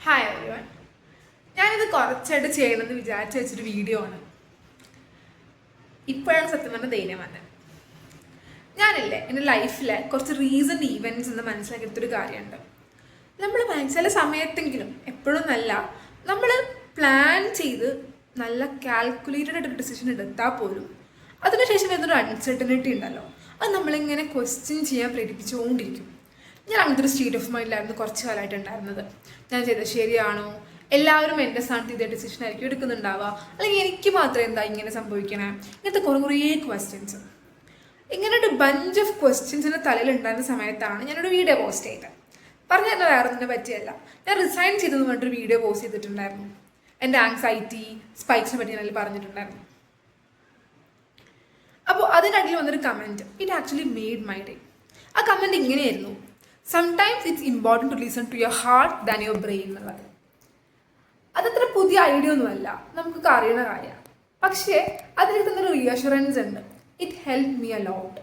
Hi everyone. ഞാനിത് കുറച്ചായിട്ട് ചെയ്യണമെന്ന് വിചാരിച്ചു വെച്ചൊരു വീഡിയോ ആണ്. ഇപ്പോഴാണ് സത്യം പറഞ്ഞ ധൈര്യം വന്നത്. ഞാനില്ലേ എൻ്റെ ലൈഫിലെ കുറച്ച് റീസെൻറ്റ് ഈവൻറ്റ്സ് എന്ന് മനസ്സിലാക്കിയെടുത്തൊരു കാര്യമുണ്ട്. നമ്മൾ ചില സമയത്തെങ്കിലും എപ്പോഴും നല്ല നമ്മൾ പ്ലാൻ ചെയ്ത് നല്ല കാൽക്കുലേറ്റഡ് ആയിട്ടൊരു ഡിസിഷൻ എടുത്താൽ പോലും അതിനുശേഷം എന്തൊരു അൺസർട്ടനിറ്റി ഉണ്ടല്ലോ, അത് നമ്മളിങ്ങനെ ക്വസ്റ്റ്യൻ ചെയ്യാൻ പ്രേരിപ്പിച്ചുകൊണ്ടിരിക്കും. ഞാൻ അങ്ങനത്തെ ഒരു സ്റ്റേറ്റ് ഓഫ് മൈൻഡിലായിരുന്നു കുറച്ച് കാലമായിട്ടുണ്ടായിരുന്നത്. ഞാൻ ചെയ്തത് ശരിയാണോ, എല്ലാവരും എൻ്റെ സ്ഥാനത്ത് ഇതേ ഡിസിഷൻ ആയിരിക്കും എടുക്കുന്നുണ്ടാവുക, അല്ലെങ്കിൽ എനിക്ക് മാത്രമേ എന്താ ഇങ്ങനെ സംഭവിക്കണേ, ഇങ്ങനത്തെ കുറേ ക്വസ്റ്റ്യൻസ്. ഇങ്ങനെ ഒരു ബഞ്ച് ഓഫ് ക്വസ്റ്റ്യൻസ് എൻ്റെ തലയിലുണ്ടായിരുന്ന സമയത്താണ് ഞാനൊരു വീഡിയോ പോസ്റ്റ് ചെയ്തത്. പറഞ്ഞു തന്നെ വേറെ ഒന്നിനെ പറ്റിയല്ല, ഞാൻ റിസൈൻ ചെയ്തെന്ന് പറഞ്ഞിട്ടൊരു വീഡിയോ പോസ്റ്റ് ചെയ്തിട്ടുണ്ടായിരുന്നു. എൻ്റെ ആങ്സൈറ്റി സ്പൈക്സിനെ പറ്റി ഞാൻ പറഞ്ഞിട്ടുണ്ടായിരുന്നു. അപ്പോൾ അതിനടിയിൽ വന്നൊരു comment, it actually made my day. ആ കമൻറ്റ് ഇങ്ങനെയായിരുന്നു: sometimes it's important to listen to your heart than your brain എന്നുള്ളത്. അതത്ര പുതിയ ഐഡിയ ഒന്നുമല്ല, നമുക്കൊക്കെ അറിയുന്ന കാര്യമാണ്. പക്ഷേ അതിൽ തന്നൊരു റീഅഷുറൻസ് ഉണ്ട്. It help me a lot.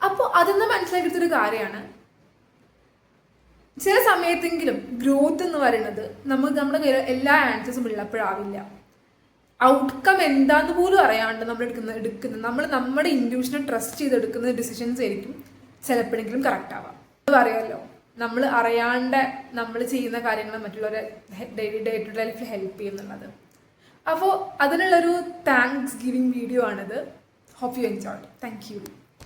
അപ്പോൾ അതെന്ന് മനസ്സിലാക്കിയെടുത്തൊരു കാര്യമാണ്, ചില സമയത്തെങ്കിലും ഗ്രോത്ത് എന്ന് പറയുന്നത് നമ്മുടെ കയ്യിൽ എല്ലാ ആൻസേഴ്സും ഉള്ളപ്പോഴാവില്ല. ഔട്ട്കം എന്താന്ന് പോലും അറിയാണ്ട് നമ്മൾ എടുക്കുന്ന നമ്മൾ നമ്മുടെ ഇൻഡ്യൂഷനെ ട്രസ്റ്റ് ചെയ്തെടുക്കുന്ന ഡിസിഷൻസ് ആയിരിക്കും ചിലപ്പോഴെങ്കിലും കറക്റ്റ് ആവാം. അറിയാമല്ലോ, നമ്മൾ അറിയാണ്ട് നമ്മൾ ചെയ്യുന്ന കാര്യങ്ങൾ മറ്റുള്ളവരെ ഡേ ടു ഡേ ലൈഫിൽ ഹെൽപ്പ് ചെയ്യുന്നുള്ളത്. അപ്പോൾ അതിനുള്ളൊരു താങ്ക്സ് ഗിവിങ് വീഡിയോ ആണിത്. Hope you enjoyed. Thank U.